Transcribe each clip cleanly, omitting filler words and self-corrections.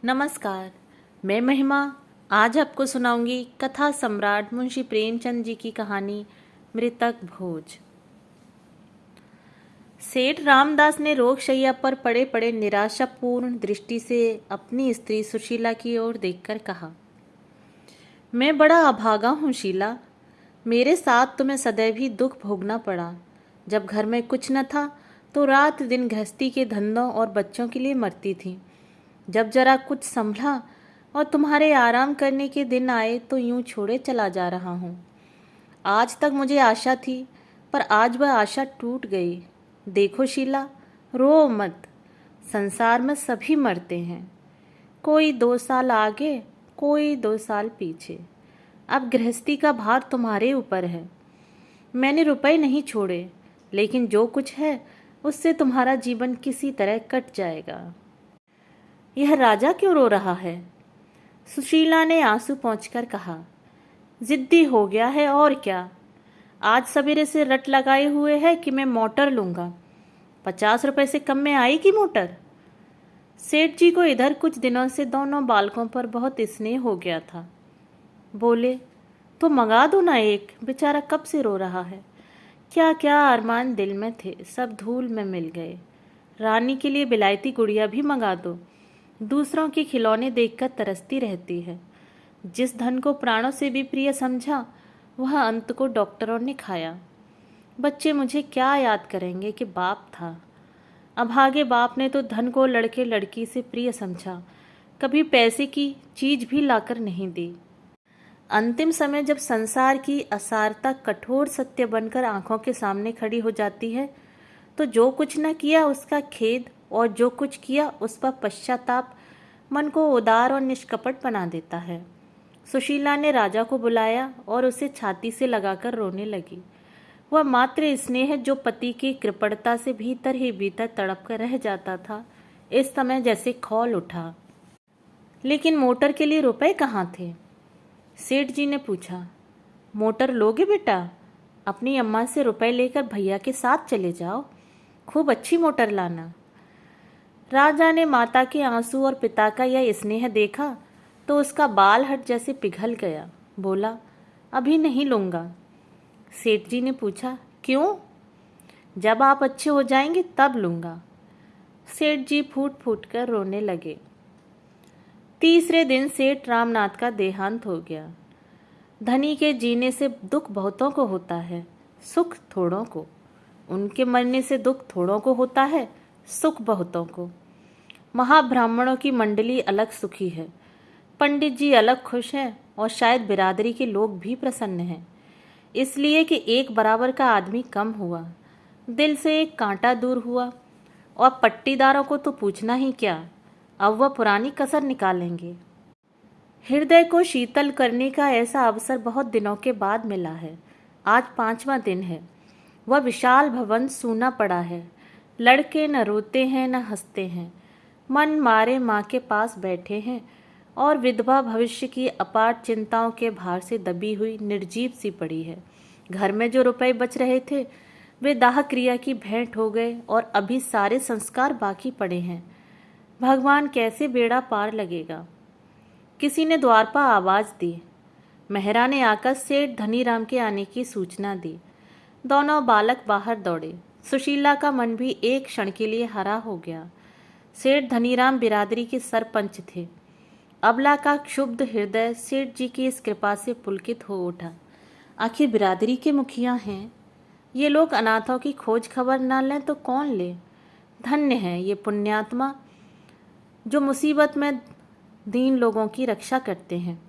नमस्कार। मैं महिमा आज आपको सुनाऊंगी कथा सम्राट मुंशी प्रेमचंद जी की कहानी मृतक भोज। सेठ रामदास ने रोगशैया पर पड़े पड़े निराशापूर्ण दृष्टि से अपनी स्त्री सुशीला की ओर देखकर कहा, मैं बड़ा अभागा हूँ शीला। मेरे साथ तुम्हें सदैव ही दुख भोगना पड़ा। जब घर में कुछ न था तो रात दिन गृहस्थी के धंधों और बच्चों के लिए मरती थी। जब जरा कुछ संभला और तुम्हारे आराम करने के दिन आए तो यूं छोड़े चला जा रहा हूँ। आज तक मुझे आशा थी, पर आज वह आशा टूट गई। देखो शीला, रो मत। संसार में सभी मरते हैं, कोई 2 साल आगे, कोई 2 साल पीछे। अब गृहस्थी का भार तुम्हारे ऊपर है। मैंने रुपए नहीं छोड़े, लेकिन जो कुछ है उससे तुम्हारा जीवन किसी तरह कट जाएगा। यह राजा क्यों रो रहा है? सुशीला ने आंसू पोंछकर कहा, जिद्दी हो गया है और क्या। आज सवेरे से रट लगाए हुए है कि मैं मोटर लूंगा। 50 रुपए से कम में आएगी मोटर? सेठ जी को इधर कुछ दिनों से दोनों बालकों पर बहुत स्नेह हो गया था। बोले, तो मंगा दो ना एक, बेचारा कब से रो रहा है। क्या क्या अरमान दिल में थे, सब धूल में मिल गए। रानी के लिए बिलायती गुड़िया भी मंगा दो। दूसरों के खिलौने देखकर तरसती रहती है। जिस धन को प्राणों से भी प्रिय समझा, वह अंत को डॉक्टरों ने खाया। बच्चे मुझे क्या याद करेंगे कि बाप था। अभागे बाप ने तो धन को लड़के लड़की से प्रिय समझा, कभी पैसे की चीज भी लाकर नहीं दी। अंतिम समय जब संसार की असारता कठोर सत्य बनकर आंखों के सामने खड़ी हो जाती है, तो जो कुछ न किया उसका खेद और जो कुछ किया उस पर पश्चाताप मन को उदार और निष्कपट बना देता है। सुशीला ने राजा को बुलाया और उसे छाती से लगाकर रोने लगी। वह मात्र स्नेह जो पति की कृपणता से भीतर ही भीतर तड़प कर रह जाता था, इस समय जैसे खौल उठा। लेकिन मोटर के लिए रुपए कहाँ थे? सेठ जी ने पूछा। मोटर लोगे बेटा? अपनी अम्मा से रुपए लेकर भैया के साथ चले जाओ, खूब अच्छी मोटर लाना। राजा ने माता के आंसू और पिता का यह स्नेह देखा तो उसका बाल हट जैसे पिघल गया। बोला, अभी नहीं लूंगा। सेठ जी ने पूछा, क्यों? जब आप अच्छे हो जाएंगे तब लूंगा। सेठ जी फूट फूट कर रोने लगे। तीसरे दिन सेठ रामनाथ का देहांत हो गया। धनी के जीने से दुख बहुतों को होता है, सुख थोड़ों को। उनके मरने से दुख थोड़ों को होता है, सुख बहुतों को। महाब्राह्मणों की मंडली अलग सुखी है, पंडित जी अलग खुश हैं और शायद बिरादरी के लोग भी प्रसन्न हैं, इसलिए कि एक बराबर का आदमी कम हुआ, दिल से एक कांटा दूर हुआ। और पट्टीदारों को तो पूछना ही क्या, अब वह पुरानी कसर निकालेंगे। हृदय को शीतल करने का ऐसा अवसर बहुत दिनों के बाद मिला है। आज 5वां दिन है। वह विशाल भवन सूना पड़ा है। लड़के न रोते हैं न हंसते हैं, मन मारे माँ के पास बैठे हैं और विधवा भविष्य की अपार चिंताओं के भार से दबी हुई निर्जीव सी पड़ी है। घर में जो रुपए बच रहे थे वे दाह क्रिया की भेंट हो गए और अभी सारे संस्कार बाकी पड़े हैं। भगवान कैसे बेड़ा पार लगेगा। किसी ने द्वार पर आवाज दी। मेहरा ने आकर सेठ धनीराम के आने की सूचना दी। दोनों बालक बाहर दौड़े। सुशीला का मन भी एक क्षण के लिए हरा हो गया। सेठ धनीराम बिरादरी के सरपंच थे। अबला का क्षुब्ध हृदय सेठ जी की इस कृपा से पुलकित हो उठा। आखिर बिरादरी के मुखिया हैं, ये लोग अनाथों की खोज खबर न लें तो कौन ले। धन्य है ये पुण्यात्मा जो मुसीबत में दीन लोगों की रक्षा करते हैं।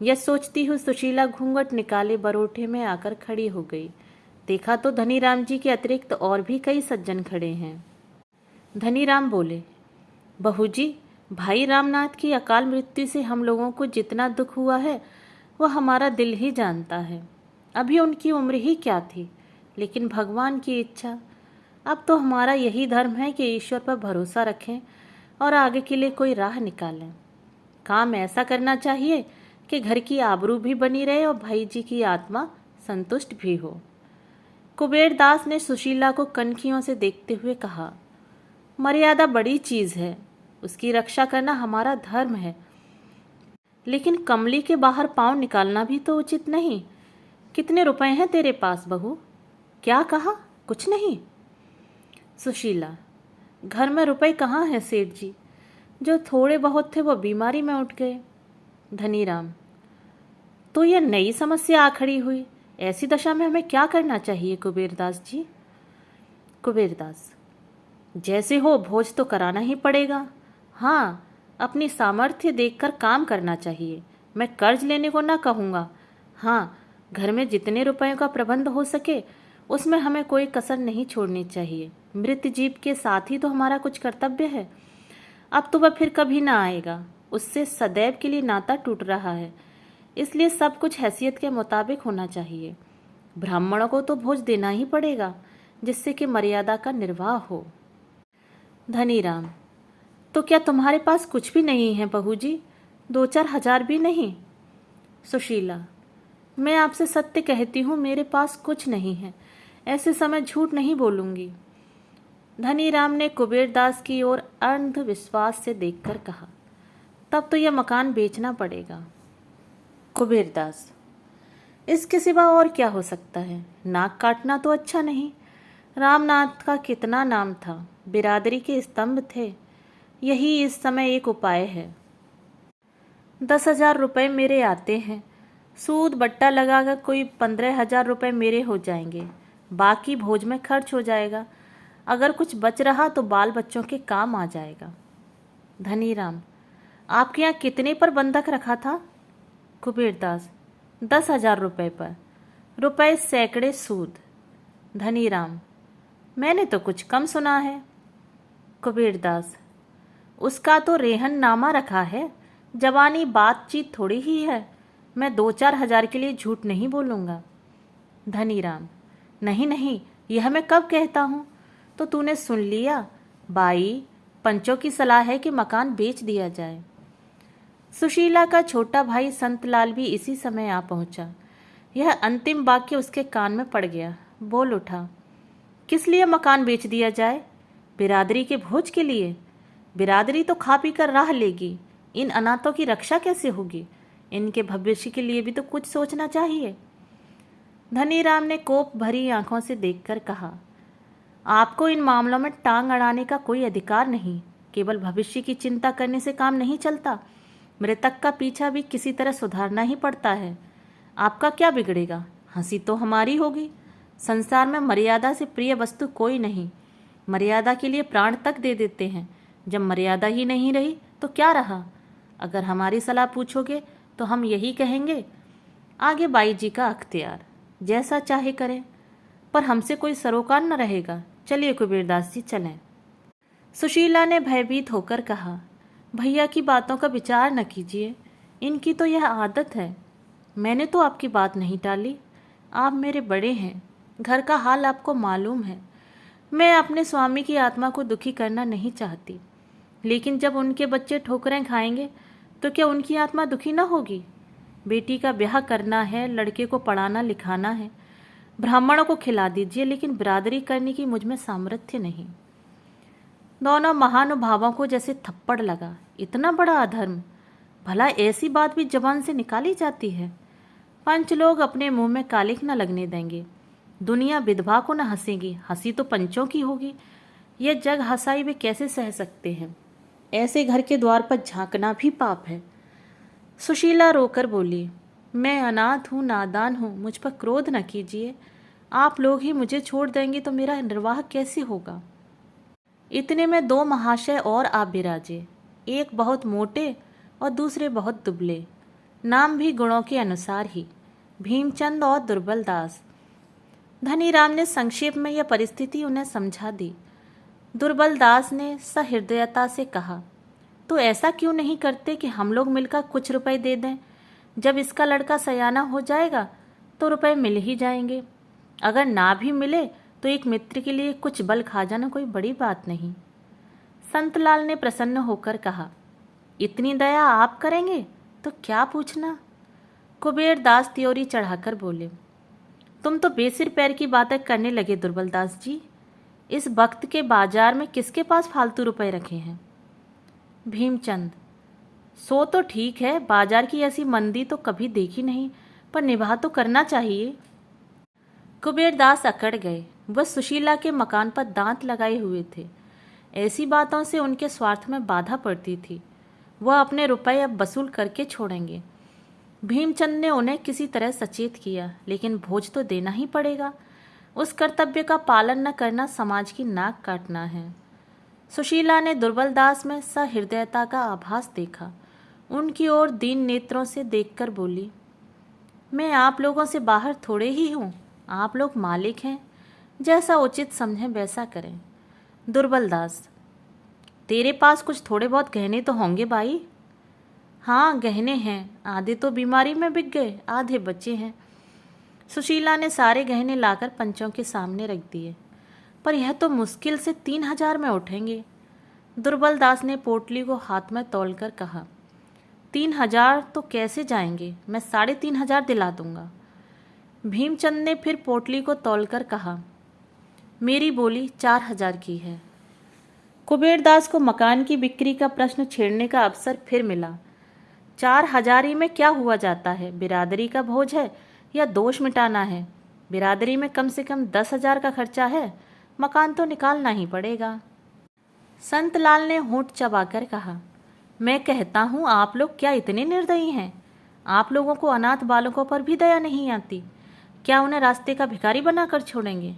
यह सोचती हुई सुशीला घूंघट निकाले बरोठे में आकर खड़ी हो गई। देखा तो धनीराम जी के अतिरिक्त और भी कई सज्जन खड़े हैं। धनीराम बोले, बहू जी, भाई रामनाथ की अकाल मृत्यु से हम लोगों को जितना दुख हुआ है वह हमारा दिल ही जानता है। अभी उनकी उम्र ही क्या थी, लेकिन भगवान की इच्छा। अब तो हमारा यही धर्म है कि ईश्वर पर भरोसा रखें और आगे के लिए कोई राह निकालें। काम ऐसा करना चाहिए कि घर की आबरू भी बनी रहे और भाई जी की आत्मा संतुष्ट भी हो। कुबेरदास ने सुशीला को कनखियों से देखते हुए कहा, मर्यादा बड़ी चीज है। उसकी रक्षा करना हमारा धर्म है। लेकिन कमली के बाहर पाँव निकालना भी तो उचित नहीं। कितने रुपए हैं तेरे पास बहू? क्या कहा? कुछ नहीं। सुशीला, घर में रुपए कहाँ हैं सेठ जी? जो थोड़े बहुत थे वो बीमारी में उठ गए। धनीराम, तो यह नई समस्या आ खड़ी हुई। ऐसी दशा में हमें क्या करना चाहिए कुबेरदास जी? कुबेरदास, जैसे हो भोज तो कराना ही पड़ेगा। हाँ, अपनी सामर्थ्य देखकर काम करना चाहिए। मैं कर्ज लेने को ना कहूँगा। हाँ, घर में जितने रुपयों का प्रबंध हो सके उसमें हमें कोई कसर नहीं छोड़नी चाहिए। मृत जीव के साथ ही तो हमारा कुछ कर्तव्य है। अब तो वह फिर कभी ना आएगा। उससे सदैव के लिए नाता टूट रहा है। इसलिए सब कुछ हैसियत के मुताबिक होना चाहिए। ब्राह्मणों को तो भोज देना ही पड़ेगा, जिससे कि मर्यादा का निर्वाह हो। धनीराम, तो क्या तुम्हारे पास कुछ भी नहीं है बहू जी? 2-4 हजार भी नहीं? सुशीला, मैं आपसे सत्य कहती हूँ, मेरे पास कुछ नहीं है। ऐसे समय झूठ नहीं बोलूँगी। धनीराम ने कुबेरदास की ओर अंधविश्वास से देखकर कहा, तब तो यह मकान बेचना पड़ेगा। कुबेरदास, इसके सिवा और क्या हो सकता है? नाक काटना तो अच्छा नहीं। रामनाथ का कितना नाम था, बिरादरी के स्तंभ थे। यही इस समय एक उपाय है। 10,000 रुपये मेरे आते हैं। सूद बट्टा लगाकर कोई 15,000 रुपये मेरे हो जाएंगे। बाकी भोज में खर्च हो जाएगा। अगर कुछ बच रहा तो बाल बच्चों के काम आ जाएगा। धनीराम, आपके यहाँ कितने पर बंधक रखा था? कुबेरदास, 10,000 रुपये पर। रुपए सैकड़े सूद। धनीराम, मैंने तो कुछ कम सुना है। कुबेरदास, उसका तो रेहन नामा रखा है। जवानी बातचीत थोड़ी ही है। मैं 2-4 हजार के लिए झूठ नहीं बोलूँगा। धनीराम, नहीं नहीं, यह मैं कब कहता हूँ? तो तूने सुन लिया। बाई, पंचों की सलाह है कि मकान बेच दिया जाए। सुशीला का छोटा भाई संतलाल भी इसी समय आ पहुँचा। यह अंतिम वाक्य उसके कान में पड़ गया। बोल उठा, किस लिए मकान बेच दिया जाए? बिरादरी के भोज के लिए। बिरादरी तो खा पी कर राह लेगी। इन अनाथों की रक्षा कैसे होगी? इनके भविष्य के लिए भी तो कुछ सोचना चाहिए। धनीराम ने कोप भरी आंखों से देखकर कहा, आपको इन मामलों में टांग अड़ाने का कोई अधिकार नहीं। केवल भविष्य की चिंता करने से काम नहीं चलता। मृतक का पीछा भी किसी तरह सुधारना ही पड़ता है। आपका क्या बिगड़ेगा? हंसी तो हमारी होगी। संसार में मर्यादा से प्रिय वस्तु कोई नहीं। मर्यादा के लिए प्राण तक दे देते हैं। जब मर्यादा ही नहीं रही तो क्या रहा? अगर हमारी सलाह पूछोगे तो हम यही कहेंगे, आगे बाई जी का अख्तियार, जैसा चाहे करें, पर हमसे कोई सरोकार न रहेगा। चलिए कुबेरदास जी, चलें। सुशीला ने भयभीत होकर कहा, भैया की बातों का विचार न कीजिए। इनकी तो यह आदत है। मैंने तो आपकी बात नहीं टाली। आप मेरे बड़े हैं। घर का हाल आपको मालूम है। मैं अपने स्वामी की आत्मा को दुखी करना नहीं चाहती, लेकिन जब उनके बच्चे ठोकरें खाएंगे तो क्या उनकी आत्मा दुखी न होगी? बेटी का ब्याह करना है, लड़के को पढ़ाना लिखाना है। ब्राह्मणों को खिला दीजिए, लेकिन बिरादरी करने की मुझ में सामर्थ्य नहीं। दोनों महानुभावों को जैसे थप्पड़ लगा। इतना बड़ा अधर्म! भला ऐसी बात भी जबान से निकाली जाती है? पंच लोग अपने मुंह में कालिक न लगने देंगे। दुनिया विधवा को न हंसेगी। हंसी तो पंचों की होगी। यह जग हंसाई वे कैसे सह सकते हैं? ऐसे घर के द्वार पर झांकना भी पाप है। सुशीला रोकर बोली, मैं अनाथ हूँ, नादान हूँ, मुझ पर क्रोध न कीजिए। आप लोग ही मुझे छोड़ देंगे तो मेरा निर्वाह कैसे होगा? इतने में 2 महाशय और आप बिराजे। एक बहुत मोटे और दूसरे बहुत दुबले। नाम भी गुणों के अनुसार ही, भीमचंद और दुर्बल दास। धनीराम ने संक्षेप में यह परिस्थिति उन्हें समझा दी। दुर्बल दास ने सहृदयता से कहा, तो ऐसा क्यों नहीं करते कि हम लोग मिलकर कुछ रुपए दे दें? जब इसका लड़का सयाना हो जाएगा तो रुपए मिल ही जाएंगे। अगर ना भी मिले तो एक मित्र के लिए कुछ बल खा जाना कोई बड़ी बात नहीं। संतलाल ने प्रसन्न होकर कहा, इतनी दया आप करेंगे तो क्या पूछना। कुबेरदास त्योरी चढ़ाकर बोले, तुम तो बेसिर पैर की बातें करने लगे दुर्बलदास जी। इस वक्त के बाजार में किसके पास फालतू रुपए रखे हैं? भीमचंद, सो तो ठीक है, बाजार की ऐसी मंदी तो कभी देखी नहीं, पर निभा तो करना चाहिए। कुबेरदास अकड़ गए। वह सुशीला के मकान पर दांत लगाए हुए थे। ऐसी बातों से उनके स्वार्थ में बाधा पड़ती थी। वह अपने रुपए अब वसूल करके छोड़ेंगे। भीमचंद ने उन्हें किसी तरह सचेत किया, लेकिन भोज तो देना ही पड़ेगा। उस कर्तव्य का पालन न करना समाज की नाक काटना है। सुशीला ने दुर्बलदास में सहृदयता का आभास देखा। उनकी ओर दीन नेत्रों से देखकर बोली, मैं आप लोगों से बाहर थोड़े ही हूँ, आप लोग मालिक हैं, जैसा उचित समझें वैसा करें। दुर्बलदास, तेरे पास कुछ थोड़े बहुत गहने तो होंगे भाई? हाँ, गहने हैं, आधे तो बीमारी में बिक गए, आधे बचे हैं। सुशीला ने सारे गहने लाकर पंचों के सामने रख दिए। पर यह तो मुश्किल से 3,000 में उठेंगे। दुर्बलदास ने पोटली को हाथ में तौलकर कहा, 3,000 तो कैसे जाएंगे, मैं 3,500 दिला दूंगा। भीमचंद ने फिर पोटली को तौलकर कहा, मेरी बोली 4,000 की है। कुबेरदास को मकान की बिक्री का प्रश्न छेड़ने का अवसर फिर मिला। 4,000 ही में क्या हुआ जाता है? बिरादरी का भोज है या दोष मिटाना है? बिरादरी में कम से कम 10,000 का खर्चा है, मकान तो निकालना ही पड़ेगा। संतलाल ने होंठ चबाकर कहा, मैं कहता हूँ आप लोग क्या इतने निर्दयी हैं? आप लोगों को अनाथ बालकों पर भी दया नहीं आती? क्या उन्हें रास्ते का भिखारी बनाकर छोड़ेंगे?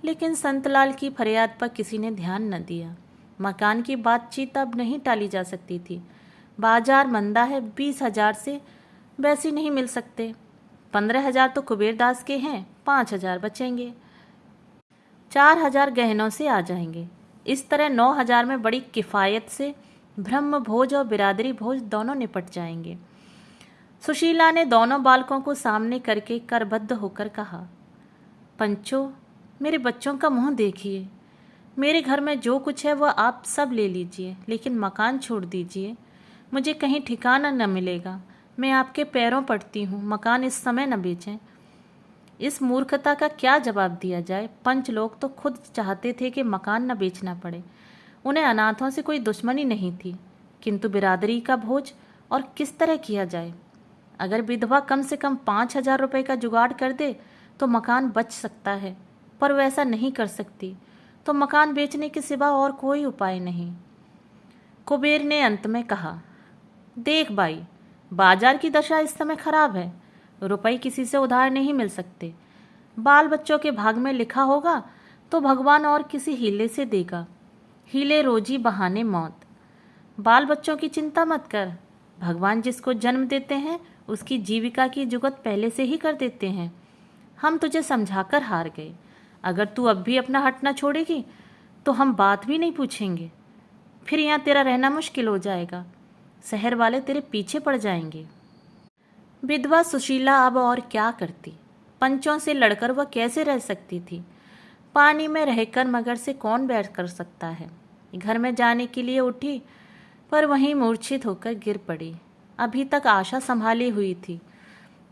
लेकिन संतलाल की फरियाद पर किसी ने ध्यान न दिया। मकान की बातचीत अब नहीं टाली जा सकती थी। बाजार मंदा है, 20,000 से वैसे नहीं मिल सकते। 15,000 तो कुबेरदास के हैं, 5,000 बचेंगे। 4,000 गहनों से आ जाएंगे। इस तरह 9,000 में बड़ी किफ़ायत से ब्रह्म भोज और बिरादरी भोज दोनों निपट जाएंगे। सुशीला ने दोनों बालकों को सामने करके करबद्ध होकर कहा, पंचो, मेरे बच्चों का मुंह देखिए। मेरे घर में जो कुछ है वह आप सब ले लीजिए, लेकिन मकान छोड़ दीजिए। मुझे कहीं ठिकाना न मिलेगा। मैं आपके पैरों पड़ती हूँ, मकान इस समय न बेचें। इस मूर्खता का क्या जवाब दिया जाए? पंच लोग तो खुद चाहते थे कि मकान न बेचना पड़े। उन्हें अनाथों से कोई दुश्मनी नहीं थी, किंतु बिरादरी का भोज और किस तरह किया जाए? अगर विधवा कम से कम 5,000 रुपये का जुगाड़ कर दे तो मकान बच सकता है, पर वैसा नहीं कर सकती, तो मकान बेचने के सिवा और कोई उपाय नहीं। कुबेर ने अंत में कहा, देख भाई, बाजार की दशा इस समय खराब है। रुपए किसी से उधार नहीं मिल सकते। बाल बच्चों के भाग में लिखा होगा तो भगवान और किसी हीले से देगा। हीले रोजी बहाने मौत। बाल बच्चों की चिंता मत कर। भगवान जिसको जन्म देते हैं उसकी जीविका की जुगत पहले से ही कर देते हैं। हम तुझे समझाकर हार गए। अगर तू अब भी अपना हट न छोड़ेगी तो हम बात भी नहीं पूछेंगे। फिर यहाँ तेरा रहना मुश्किल हो जाएगा। शहर वाले तेरे पीछे पड़ जाएंगे। विधवा सुशीला अब और क्या करती? पंचों से लड़कर वह कैसे रह सकती थी? पानी में रहकर मगर से कौन बैठ कर सकता है? घर में जाने के लिए उठी, पर वहीं मूर्छित होकर गिर पड़ी। अभी तक आशा संभाली हुई थी।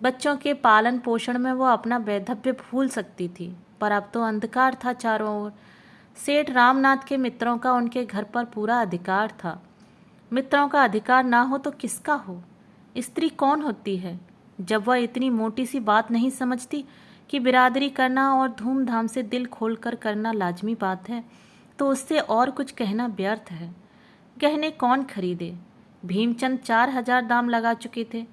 बच्चों के पालन पोषण में वो अपना वैधव्य भूल सकती थी, पर अब तो अंधकार था चारों ओर। सेठ रामनाथ के मित्रों का उनके घर पर पूरा अधिकार था। मित्रों का अधिकार ना हो तो किसका हो? स्त्री कौन होती है? जब वह इतनी मोटी सी बात नहीं समझती कि बिरादरी करना और धूमधाम से दिल खोलकर करना लाजमी बात है, तो उससे और कुछ कहना व्यर्थ है। गहने कौन खरीदे? भीमचंद 4,000 दाम लगा चुके थे,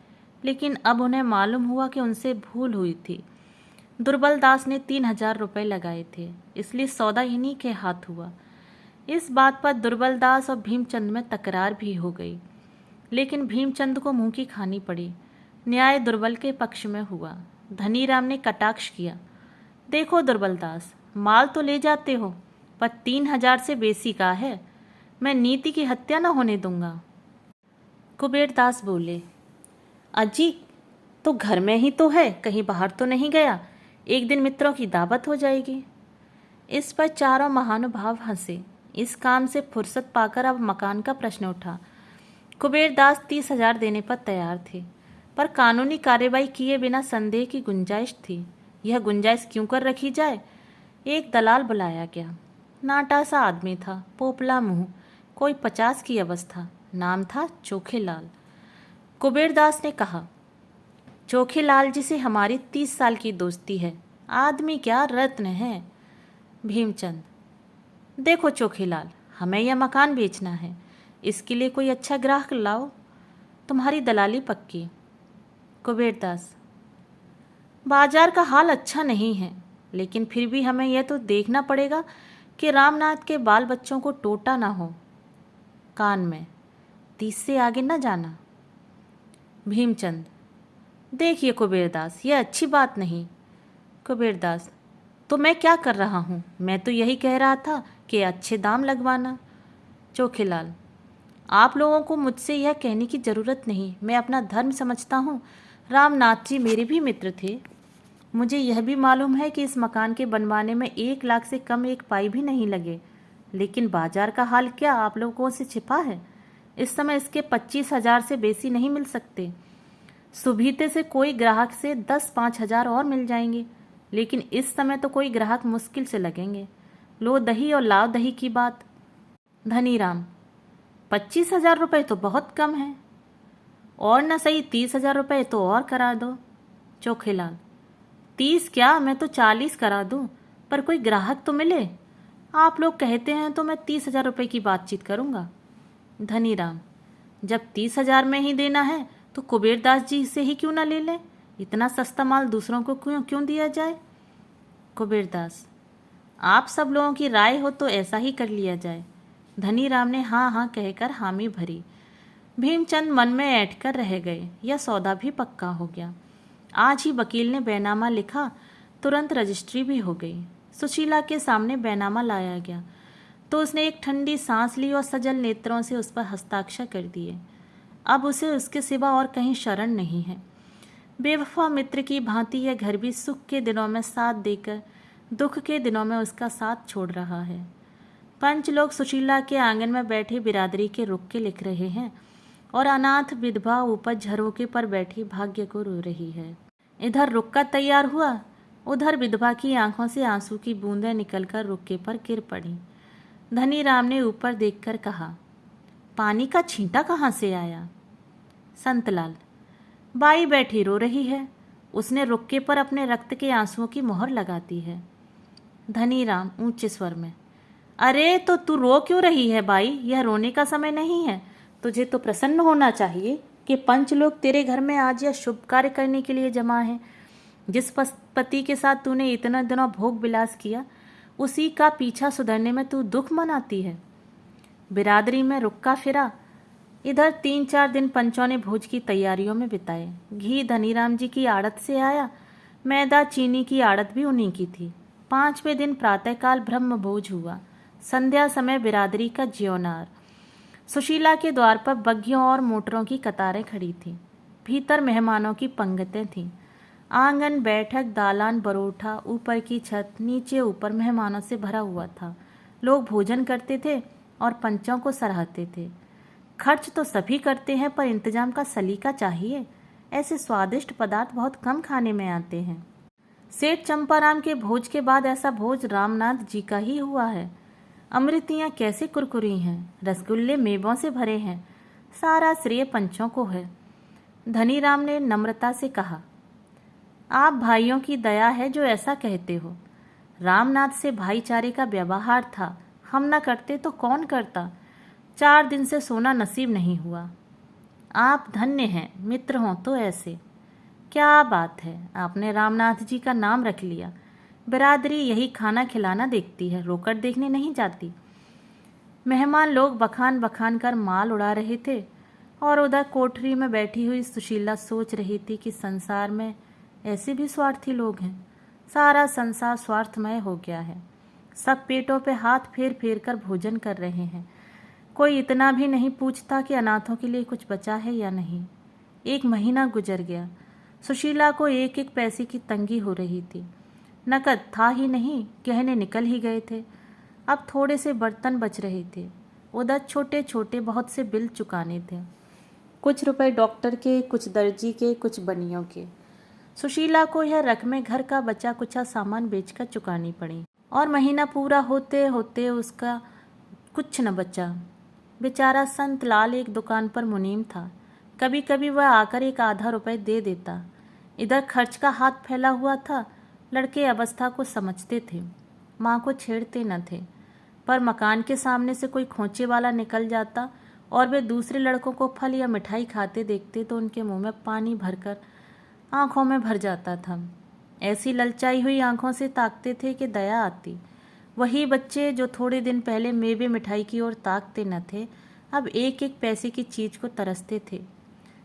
लेकिन अब उन्हें मालूम हुआ कि उनसे भूल हुई थी। दुर्बलदास ने 3,000 रुपये लगाए थे, इसलिए सौदा इन्हीं के हाथ हुआ। इस बात पर दुर्बलदास और भीमचंद में तकरार भी हो गई, लेकिन भीमचंद को मुंह की खानी पड़ी। न्याय दुर्बल के पक्ष में हुआ। धनीराम ने कटाक्ष किया, देखो दुर्बलदास, माल तो ले जाते हो, पर 3,000 से बेसी का है। मैं नीति की हत्या न होने दूंगा। कुबेरदास बोले, अजी, तो घर में ही तो है, कहीं बाहर तो नहीं गया। एक दिन मित्रों की दावत हो जाएगी। इस पर चारों महानुभाव हंसे। इस काम से फुर्सत पाकर अब मकान का प्रश्न उठा। कुबेरदास 30,000 देने पर तैयार थे, पर कानूनी कार्रवाई किए बिना संदेह की गुंजाइश थी। यह गुंजाइश क्यों कर रखी जाए? एक दलाल बुलाया गया। नाटा सा आदमी था, पोपला मुंह, कोई 50 की अवस्था। नाम था चोखेलाल। कुबेरदास ने कहा, चोखेलाल जी से हमारी 30 साल की दोस्ती है। आदमी क्या रत्न है। भीमचंद, देखो चोखेलाल, हमें यह मकान बेचना है, इसके लिए कोई अच्छा ग्राहक लाओ, तुम्हारी दलाली पक्की। कुबेरदास, बाजार का हाल अच्छा नहीं है, लेकिन फिर भी हमें यह तो देखना पड़ेगा कि रामनाथ के बाल बच्चों को टोटा ना हो। कान में, 30 से आगे न जाना। भीमचंद, देखिए कुबेरदास, यह अच्छी बात नहीं। कुबेरदास, तो मैं क्या कर रहा हूँ? मैं तो यही कह रहा था कि अच्छे दाम लगवाना। चोखेलाल, आप लोगों को मुझसे यह कहने की ज़रूरत नहीं, मैं अपना धर्म समझता हूँ। रामनाथ जी मेरे भी मित्र थे। मुझे यह भी मालूम है कि इस मकान के बनवाने में 1 लाख से कम एक पाई भी नहीं लगे, लेकिन बाजार का हाल क्या आप लोगों से छिपा है? इस समय इसके 25,000 से बेसी नहीं मिल सकते। सुबीते से कोई ग्राहक से 10-5 हज़ार और मिल जाएंगे, लेकिन इस समय तो कोई ग्राहक मुश्किल से लगेंगे। लो दही और लाओ दही की बात। धनीराम, 25,000 रुपये तो बहुत कम है, और न सही 30,000 रुपये तो और करा दो। चोखेलाल, 30 क्या, मैं तो 40 करा दूं, पर कोई ग्राहक तो मिले। आप लोग कहते हैं तो मैं 30,000 रुपये की बातचीत करूंगा। धनीराम, जब 30,000 में ही देना है तो कुबेरदास जी से ही क्यों ना ले लें? इतना सस्ता माल दूसरों को क्यों क्यों दिया जाए? कुबेरदास, आप सब लोगों की राय हो तो ऐसा ही कर लिया जाए। धनीराम ने हाँ हाँ कहकर हामी भरी। भीमचंद मन में ऐंठ कर रह गए। यह सौदा भी पक्का हो गया। आज ही वकील ने बैनामा लिखा, तुरंत रजिस्ट्री भी हो गई। सुशीला के सामने बैनामा लाया गया तो उसने एक ठंडी सांस ली और सजल नेत्रों से उस पर हस्ताक्षर कर दिए। अब उसे उसके सिवा और कहीं शरण नहीं है। बेवफा मित्र की भांति यह घर भी सुख के दिनों में साथ देकर दुख के दिनों में उसका साथ छोड़ रहा है। पंच लोग सुशीला के आंगन में बैठे बिरादरी के रुक्के लिख रहे हैं और अनाथ विधवा ऊपर झरोके पर बैठी भाग्य को रो रही है। इधर रुक्का तैयार हुआ, उधर विधवा की आंखों से आंसू की बूंदें निकलकर रुक्के पर गिर पड़ी। धनीराम ने ऊपर देखकर कहा, पानी का छींटा कहाँ से आया? संतलाल, बाई बैठी रो रही है, उसने रुक्के पर अपने रक्त के आंसुओं की मोहर लगाती है। धनीराम ऊंचे स्वर में, अरे तो तू रो क्यों रही है बाई? यह रोने का समय नहीं है। तुझे तो प्रसन्न होना चाहिए कि पंच लोग तेरे घर में आज यह शुभ कार्य करने के लिए जमा हैं। जिस पति के साथ तूने इतना दिनों भोग विलास किया, उसी का पीछा सुधरने में तू दुख मनाती है। बिरादरी में रुक्का फिरा। इधर 3-4 दिन पंचों ने भोज की तैयारियों में बिताए। घी धनीराम जी की आड़त से आया, मैदा चीनी की आड़त भी उन्हीं की थी। 5वें दिन प्रातःकाल ब्रह्म भोज हुआ। संध्या समय बिरादरी का ज्योनार। सुशीला के द्वार पर बग्घियों और मोटरों की कतारें खड़ी थीं। भीतर मेहमानों की पंगतें थीं। आंगन, बैठक, दालान, बरोठा, ऊपर की छत, नीचे ऊपर मेहमानों से भरा हुआ था। लोग भोजन करते थे और पंचों को सराहते थे। खर्च तो सभी करते हैं, पर इंतजाम का सलीका चाहिए। ऐसे स्वादिष्ट पदार्थ बहुत कम खाने में आते हैं। सेठ चंपाराम के भोज के बाद ऐसा भोज रामनाथ जी का ही हुआ है। अमृतियाँ कैसे कुरकुरी हैं, रसगुल्ले मेवों से भरे हैं। सारा श्रेय पंचों को है। धनीराम ने नम्रता से कहा, आप भाइयों की दया है जो ऐसा कहते हो। रामनाथ से भाईचारे का व्यवहार था, हम न करते तो कौन करता। 4 दिन से सोना नसीब नहीं हुआ। आप धन्य हैं, मित्र हों तो ऐसे। क्या बात है, आपने रामनाथ जी का नाम रख लिया। बिरादरी यही खाना खिलाना देखती है, रोकर देखने नहीं जाती। मेहमान लोग बखान बखान कर माल उड़ा रहे थे और उधर कोठरी में बैठी हुई सुशीला सोच रही थी कि संसार में ऐसे भी स्वार्थी लोग हैं। सारा संसार स्वार्थमय हो गया है। सब पेटों पे हाथ फेर फेर कर भोजन कर रहे हैं। कोई इतना भी नहीं पूछता कि अनाथों के लिए कुछ बचा है या नहीं। 1 महीना गुजर गया। सुशीला को 1-1 पैसे की तंगी हो रही थी। नकद था ही नहीं, गहने निकल ही गए थे। अब थोड़े से बर्तन बच रहे थे। उधर छोटे छोटे बहुत से बिल चुकाने थे। कुछ रुपए डॉक्टर के, कुछ दर्जी के, कुछ बनियों के। सुशीला को यह रकमें घर का बचा कुचा सामान बेचकर चुकानी पड़ी और महीना पूरा होते होते उसका कुछ न बचा। बेचारा संत लाल एक दुकान पर मुनीम था। कभी कभी वह आकर 1 आधा रुपये दे देता। इधर खर्च का हाथ फैला हुआ था। लड़के अवस्था को समझते थे, माँ को छेड़ते न थे, पर मकान के सामने से कोई खोंचे वाला निकल जाता और वे दूसरे लड़कों को फल या मिठाई खाते देखते तो उनके मुंह में पानी भरकर आंखों में भर जाता था। ऐसी ललचाई हुई आंखों से ताकते थे कि दया आती। वही बच्चे जो थोड़े दिन पहले मेवे मिठाई की ओर ताकते न थे, अब एक एक पैसे की चीज को तरसते थे।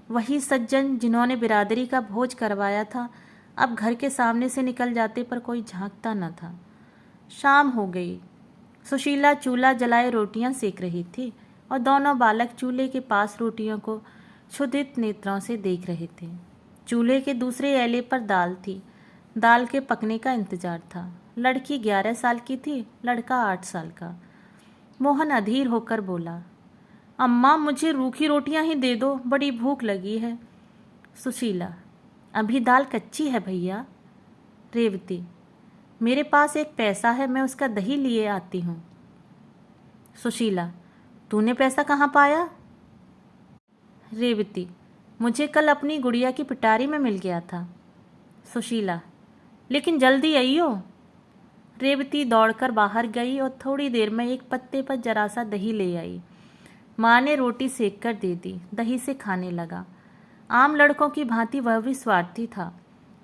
वही सज्जन जिन्होंने बिरादरी का भोज करवाया था, अब घर के सामने से निकल जाते पर कोई झांकता न था। शाम हो गई। सुशीला चूल्हा जलाए रोटियां सेक रही थी और दोनों बालक चूल्हे के पास रोटियों को क्षुधित नेत्रों से देख रहे थे। चूल्हे के दूसरे एले पर दाल थी। दाल के पकने का इंतजार था। लड़की 11 साल की थी, लड़का 8 साल का। मोहन अधीर होकर बोला, अम्मा मुझे रूखी रोटियां ही दे दो, बड़ी भूख लगी है। सुशीला, अभी दाल कच्ची है भैया। रेवती, मेरे पास एक पैसा है, मैं उसका दही लिए आती हूँ। सुशीला, तूने पैसा कहाँ पाया? रेवती, मुझे कल अपनी गुड़िया की पिटारी में मिल गया था। सुशीला, लेकिन जल्दी आइयो। रेवती दौड़कर बाहर गई और थोड़ी देर में एक पत्ते पर जरा सा दही ले आई। माँ ने रोटी सेक कर दे दी, दही से खाने लगा। आम लड़कों की भांति वह भी स्वार्थी था,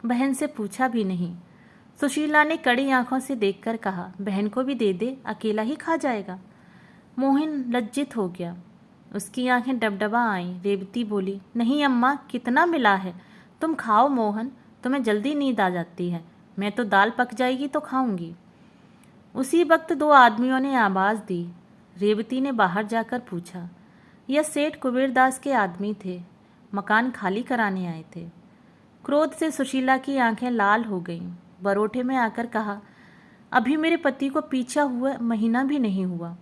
बहन से पूछा भी नहीं। सुशीला ने कड़ी आंखों से देखकर कहा, बहन को भी दे दे, अकेला ही खा जाएगा। मोहन लज्जित हो गया, उसकी आंखें डबडबा आईं। रेवती बोली, नहीं अम्मा, कितना मिला है, तुम खाओ मोहन, तुम्हें जल्दी नींद आ जाती है, मैं तो दाल पक जाएगी तो खाऊंगी। उसी वक्त 2 आदमियों ने आवाज़ दी। रेवती ने बाहर जाकर पूछा। यह सेठ कुबेरदास के आदमी थे, मकान खाली कराने आए थे। क्रोध से सुशीला की आंखें लाल हो गईं। बरोठे में आकर कहा, अभी मेरे पति को पीछा हुआ महीना भी नहीं हुआ,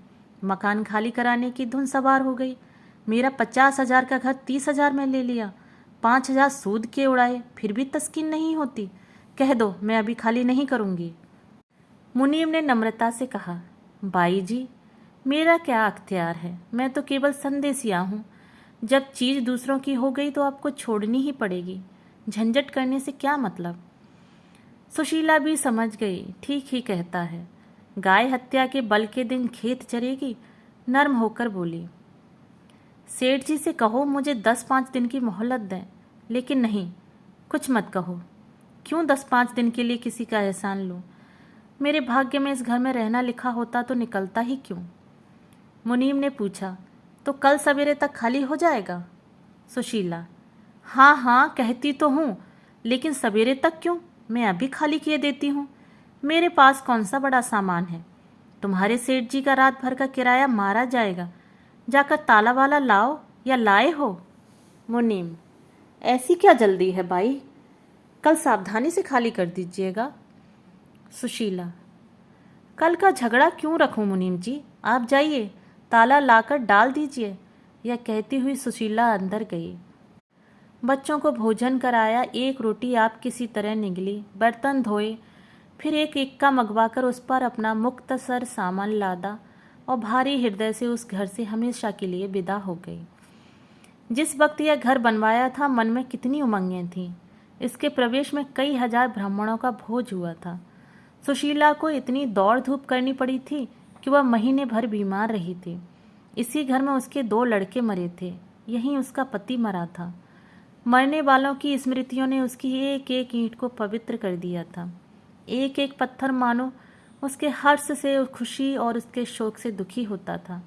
मकान खाली कराने की धुन सवार हो गई। मेरा 50,000 का घर 30,000 में ले लिया, 5,000 सूद के उड़ाए, फिर भी तस्कीन नहीं होती। कह दो मैं अभी खाली नहीं करूँगी। मुनीम ने नम्रता से कहा, बाई जी, मेरा क्या अख्तियार है, मैं तो केवल संदेशिया हूँ। जब चीज़ दूसरों की हो गई तो आपको छोड़नी ही पड़ेगी, झंझट करने से क्या मतलब। सुशीला भी समझ गई, ठीक ही कहता है। गाय हत्या के बल के दिन खेत चरेगी। नर्म होकर बोली, सेठ जी से कहो मुझे 10-5 दिन की मोहलत दें। लेकिन नहीं, कुछ मत कहो। क्यों 10-5 दिन के लिए किसी का एहसान लूँ? मेरे भाग्य में इस घर में रहना लिखा होता तो निकलता ही क्यों। मुनीम ने पूछा, तो कल सवेरे तक खाली हो जाएगा? सुशीला, हाँ हाँ कहती तो हूँ, लेकिन सवेरे तक क्यों, मैं अभी खाली किए देती हूँ। मेरे पास कौन सा बड़ा सामान है। तुम्हारे सेठ जी का रात भर का किराया मारा जाएगा, जाकर ताला वाला लाओ या लाए हो। मुनीम, ऐसी क्या जल्दी है भाई, कल सावधानी से खाली कर दीजिएगा। सुशीला, कल का झगड़ा क्यों रखूं मुनीम जी, आप जाइए, ताला लाकर डाल दीजिए। यह कहती हुई सुशीला अंदर गई। बच्चों को भोजन कराया, एक रोटी आप किसी तरह निगली, बर्तन धोए, फिर एक इक्का मंगवाकर उस पर अपना मुख्तसर सामान लादा और भारी हृदय से उस घर से हमेशा के लिए विदा हो गई। जिस वक्त यह घर बनवाया था, मन में कितनी उमंगें थीं। इसके प्रवेश में कई हजार ब्राह्मणों का भोज हुआ था। सुशीला को इतनी दौड़ धूप करनी पड़ी थी कि वह महीने भर बीमार रही थी। इसी घर में उसके 2 लड़के मरे थे, यहीं उसका पति मरा था। मरने वालों की स्मृतियों ने उसकी एक एक ईंट को पवित्र कर दिया था। एक एक पत्थर मानो उसके हर्ष से खुशी और उसके शोक से दुखी होता था।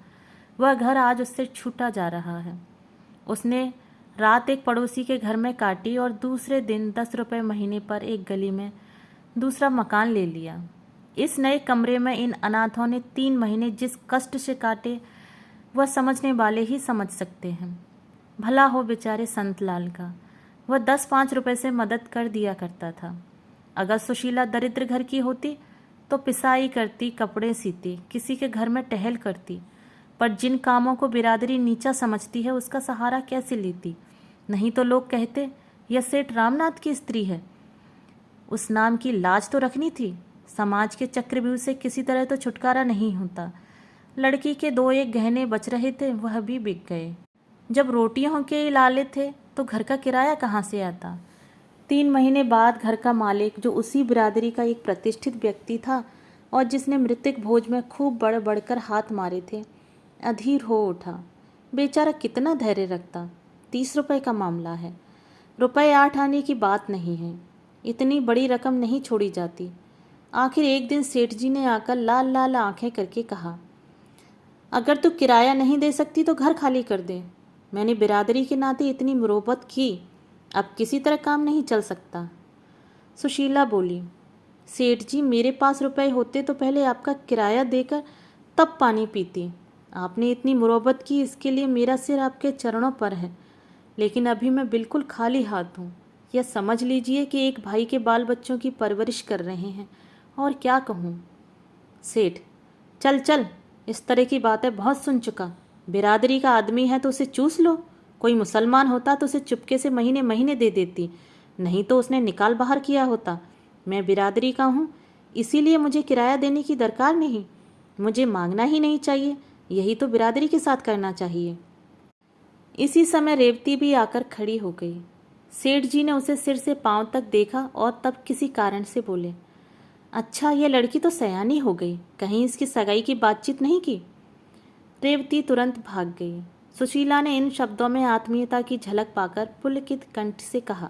वह घर आज उससे छूटा जा रहा है। उसने रात एक पड़ोसी के घर में काटी और दूसरे दिन 10 रुपये महीने पर एक गली में दूसरा मकान ले लिया। इस नए कमरे में इन अनाथों ने 3 महीने जिस कष्ट से काटे, वह समझने वाले ही समझ सकते हैं। भला हो बेचारे संतलाल का, वह 10-5 रुपये से मदद कर दिया करता था। अगर सुशीला दरिद्र घर की होती तो पिसाई करती, कपड़े सीती, किसी के घर में टहल करती, पर जिन कामों को बिरादरी नीचा समझती है उसका सहारा कैसे लेती। नहीं तो लोग कहते यह सेठ रामनाथ की स्त्री है। उस नाम की लाज तो रखनी थी। समाज के चक्रव्यूह से किसी तरह तो छुटकारा नहीं होता। लड़की के 2-1 गहने बच रहे थे, वह भी बिक गए। जब रोटियों के लाले थे तो घर का किराया कहाँ से आता। 3 महीने बाद घर का मालिक, जो उसी बिरादरी का एक प्रतिष्ठित व्यक्ति था और जिसने मृतक भोज में खूब बढ़ बढ़कर हाथ मारे थे, अधीर हो उठा। बेचारा कितना धैर्य रखता। 30 रुपए का मामला है, रुपए 8 आने की बात नहीं है। इतनी बड़ी रकम नहीं छोड़ी जाती। आखिर एक दिन सेठ जी ने आकर लाल लाल आंखें करके कहा, अगर तू किराया नहीं दे सकती तो घर खाली कर दे। मैंने बिरादरी के नाते इतनी मुरोबत की, अब किसी तरह काम नहीं चल सकता। सुशीला बोली, सेठ जी, मेरे पास रुपए होते तो पहले आपका किराया देकर तब पानी पीती। आपने इतनी मुरोबत की, इसके लिए मेरा सिर आपके चरणों पर है, लेकिन अभी मैं बिल्कुल खाली हाथ हूँ। यह समझ लीजिए कि एक भाई के बाल बच्चों की परवरिश कर रहे हैं, और क्या कहूँ। सेठ, चल चल, इस तरह की बातें बहुत सुन चुका। बिरादरी का आदमी है तो उसे चूस लो। कोई मुसलमान होता तो उसे चुपके से महीने महीने दे देती, नहीं तो उसने निकाल बाहर किया होता। मैं बिरादरी का हूँ, इसीलिए मुझे किराया देने की दरकार नहीं। मुझे मांगना ही नहीं चाहिए, यही तो बिरादरी के साथ करना चाहिए। इसी समय रेवती भी आकर खड़ी हो गई। सेठ जी ने उसे सिर से पांव तक देखा और तब किसी कारण से बोले, अच्छा, यह लड़की तो सयानी हो गई, कहीं इसकी सगाई की बातचीत नहीं की। रेवती तुरंत भाग गई। सुशीला ने इन शब्दों में आत्मीयता की झलक पाकर पुलकित कंठ से कहा,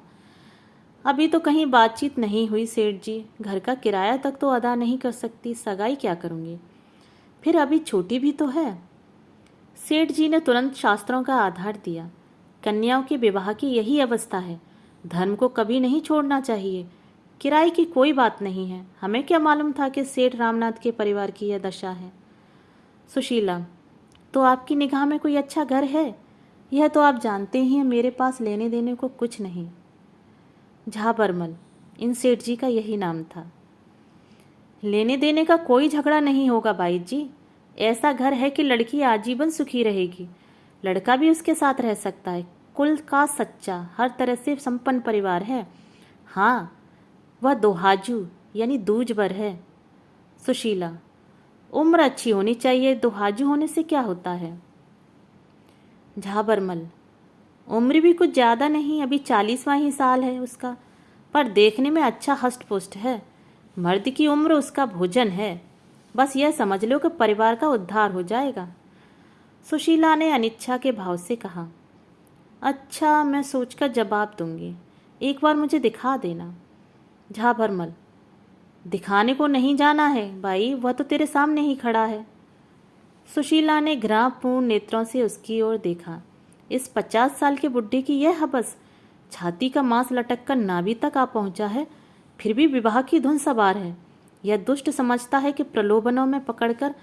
अभी तो कहीं बातचीत नहीं हुई सेठ जी, घर का किराया तक तो अदा नहीं कर सकती, सगाई क्या करूँगी। फिर अभी छोटी भी तो है। सेठ जी ने तुरंत शास्त्रों का आधार दिया, कन्याओं के विवाह की यही अवस्था है, धर्म को कभी नहीं छोड़ना चाहिए। किराए की कोई बात नहीं है, हमें क्या मालूम था कि सेठ रामनाथ के परिवार की यह दशा है। सुशीला, तो आपकी निगाह में कोई अच्छा घर है? यह तो आप जानते ही हैं, मेरे पास लेने देने को कुछ नहीं। झाबरमल, इन सेठ जी का यही नाम था। लेने देने का कोई झगड़ा नहीं होगा बाई जी। ऐसा घर है कि लड़की आजीवन सुखी रहेगी, लड़का भी उसके साथ रह सकता है। कुल का सच्चा, हर तरह से संपन्न परिवार है। हाँ, वह दोहाजू यानी दूजबर है। सुशीला, उम्र अच्छी होनी चाहिए, दोहाजू होने से क्या होता है। झाबरमल, उम्र भी कुछ ज़्यादा नहीं, अभी 40वां ही साल है उसका, पर देखने में अच्छा हष्ट पुष्ट है। मर्द की उम्र उसका भोजन है। बस यह समझ लो कि परिवार का उद्धार हो जाएगा। सुशीला ने अनिच्छा के भाव से कहा, अच्छा, मैं सोचकर जवाब दूंगी, एक बार मुझे दिखा देना। झाबरमल, दिखाने को नहीं जाना है भाई, वह तो तेरे सामने ही खड़ा है। सुशीला ने घृणापूर्ण नेत्रों से उसकी ओर देखा। इस 50 साल के बुढ़े की यह हबस, छाती का मांस लटक कर नाभि तक आ पहुंचा है, फिर भी विवाह की धुन सवार है। यह दुष्ट समझता है कि प्रलोभनों में पकड़कर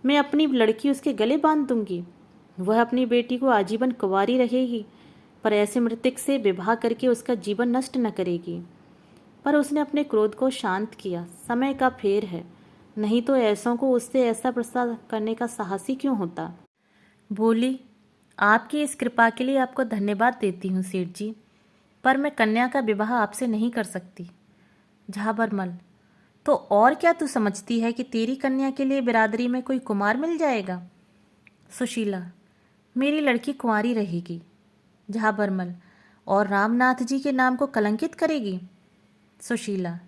मैं अपनी लड़की उसके गले बांध दूंगी। वह अपनी बेटी को आजीवन कुंवारी रहेगी, पर ऐसे मृतक से विवाह करके उसका जीवन नष्ट न करेगी। पर उसने अपने क्रोध को शांत किया। समय का फेर है, नहीं तो ऐसों को उससे ऐसा प्रस्ताव करने का साहसी क्यों होता। बोली, आपकी इस कृपा के लिए आपको धन्यवाद देती हूँ सेठ जी, पर मैं कन्या का विवाह आपसे नहीं कर सकती। झाबरमल, तो और क्या तू समझती है कि तेरी कन्या के लिए बिरादरी में कोई कुमार मिल जाएगा। सुशीला, मेरी लड़की कुंवारी रहेगी। झाबरमल, और रामनाथ जी के नाम को कलंकित करेगी। सुशीला,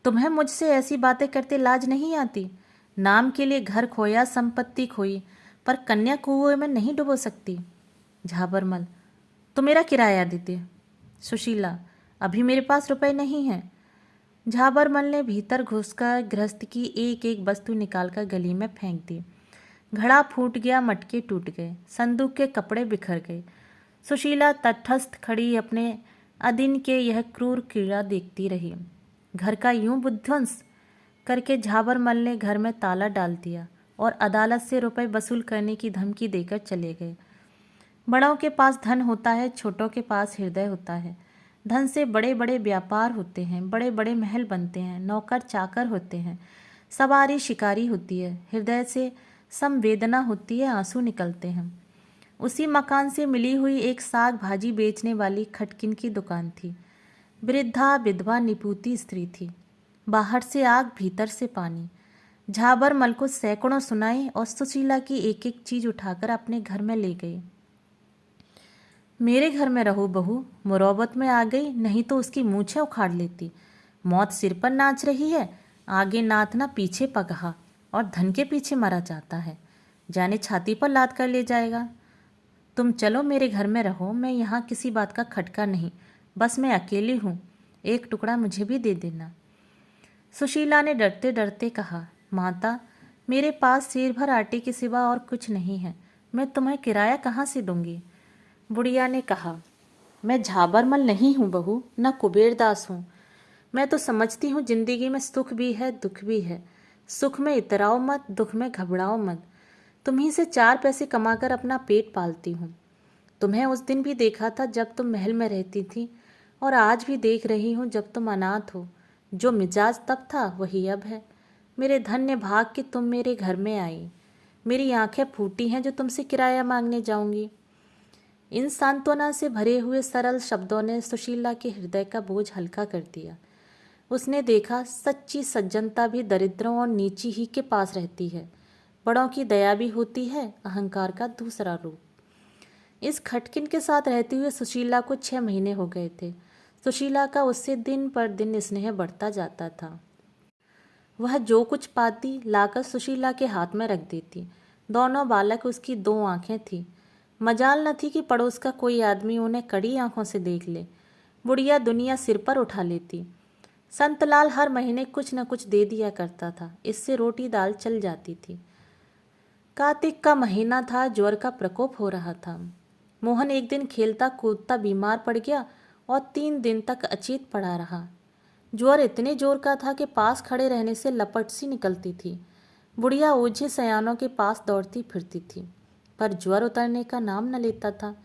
तुम्हें मुझसे ऐसी बातें करते लाज नहीं आती। नाम के लिए घर खोया, संपत्ति खोई, पर कन्या कुएं में नहीं डुबो सकती। झाबरमल, तो मेरा किराया देते। सुशीला, अभी मेरे पास रुपए नहीं हैं। झाबरमल ने भीतर घुसकर गृहस्थ की एक एक वस्तु निकालकर गली में फेंक दी। घड़ा फूट गया, मटके टूट गए, संदूक के कपड़े बिखर गए। सुशीला तटस्थ खड़ी अपने अदिन के यह क्रूर क्रीड़ा देखती रही। घर का यूं विध्वंस करके झाबरमल ने घर में ताला डाल दिया और अदालत से रुपए वसूल करने की धमकी देकर चले गए। बड़ों के पास धन होता है, छोटों के पास हृदय होता है। धन से बड़े बड़े व्यापार होते हैं, बड़े बड़े महल बनते हैं, नौकर चाकर होते हैं, सवारी शिकारी होती है। हृदय से संवेदना होती है, आंसू निकलते हैं। उसी मकान से मिली हुई एक साग भाजी बेचने वाली खटकिन की दुकान थी। वृद्धा विधवा निपुती स्त्री थी। बाहर से आग, भीतर से पानी। झाबरमल को सैकड़ों सुनाई और सुशीला की एक एक चीज उठाकर अपने घर में ले गई। मेरे घर में रहो बहू, मुरौबत में आ गई, नहीं तो उसकी मूछें उखाड़ लेती। मौत सिर पर नाच रही है, आगे नाथना पीछे पगहा, और धन के पीछे मरा जाता है, जाने छाती पर लाद कर ले जाएगा। तुम चलो मेरे घर में रहो, मैं यहाँ किसी बात का खटका नहीं, बस मैं अकेली हूँ, एक टुकड़ा मुझे भी दे देना। सुशीला ने डरते डरते कहा, माता, मेरे पास सेर भर आटे के सिवा और कुछ नहीं है, मैं तुम्हें किराया कहाँ से दूंगी। बुढ़िया ने कहा, मैं झाबरमल नहीं हूँ बहू, न कुबेरदास हूँ। मैं तो समझती हूँ जिंदगी में सुख भी है दुख भी है। सुख में इतराओ मत, दुख में घबराओ मत। तुम्ही से 4 पैसे कमाकर अपना पेट पालती हूँ। तुम्हें उस दिन भी देखा था जब तुम महल में रहती थी, और आज भी देख रही हूँ जब तुम अनाथ हो। जो मिजाज तब था वही अब है। मेरे धन्य भाग कि तुम मेरे घर में आई। मेरी आंखें फूटी हैं जो तुमसे किराया मांगने जाऊंगी। इन सांत्वना से भरे हुए सरल शब्दों ने सुशीला के हृदय का बोझ हल्का कर दिया। उसने देखा, सच्ची सज्जनता भी दरिद्रों और नीची ही के पास रहती है। बड़ों की दया भी होती है, अहंकार का दूसरा रूप। इस खटकिन के साथ रहते हुए सुशीला को 6 महीने हो गए थे। सुशीला का उससे दिन पर दिन स्नेह बढ़ता जाता था। वह जो कुछ पाती लाकर सुशीला के हाथ में रख देती। दोनों बालक उसकी 2 आंखें थी। मजाल न थी कि पड़ोस का कोई आदमी उन्हें कड़ी आंखों से देख ले। बुढ़िया दुनिया सिर पर उठा लेती। संतलाल हर महीने कुछ न कुछ दे दिया करता था, इससे रोटी दाल चल जाती थी। कार्तिक का महीना था, ज्वर का प्रकोप हो रहा था। मोहन एक दिन खेलता कूदता बीमार पड़ गया और 3 दिन तक अचेत पड़ा रहा। ज्वर इतने जोर का था कि पास खड़े रहने से लपट सी निकलती थी। बुढ़िया ओझे सयानों के पास दौड़ती फिरती थी, पर ज्वर उतरने का नाम न लेता था।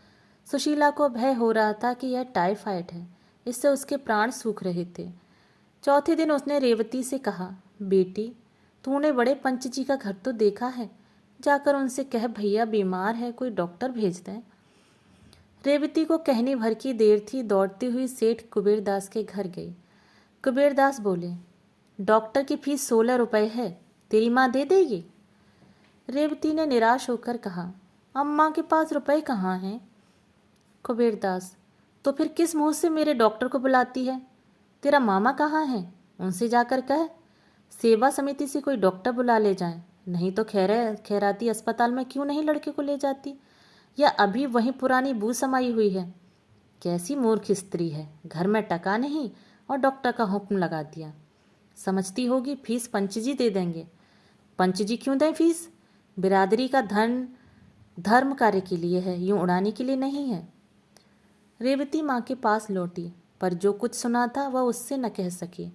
सुशीला को भय हो रहा था कि यह टाइफाइड है, इससे उसके प्राण सूख रहे थे। चौथे दिन उसने रेवती से कहा, बेटी, तूने बड़े पंच जी का घर तो देखा है, जाकर उनसे कह भैया बीमार है, कोई डॉक्टर भेज दें। रेवती को कहने भर की देर थी, दौड़ती हुई सेठ कुबेरदास के घर गई। कुबेरदास बोले, डॉक्टर की फीस 16 रुपए है, तेरी माँ दे देगी। रेवती ने निराश होकर कहा, अम्मा के पास रुपए कहाँ हैं। कुबेरदास, तो फिर किस मुंह से मेरे डॉक्टर को बुलाती है। तेरा मामा कहाँ है, उनसे जाकर कह सेवा समिति से कोई डॉक्टर बुला ले जाए, नहीं तो खैराती अस्पताल में क्यों नहीं लड़के को ले जाती, या अभी वहीं पुरानी बू समाई हुई है। कैसी मूर्ख स्त्री है, घर में टका नहीं और डॉक्टर का हुक्म लगा दिया। समझती होगी फीस पंचजी दे देंगे। पंचजी क्यों दें फीस, बिरादरी का धन धर्म कार्य के लिए है, यूं उड़ाने के लिए नहीं है। रेवती माँ के पास लौटी, पर जो कुछ सुना था वह उससे न कह सकी।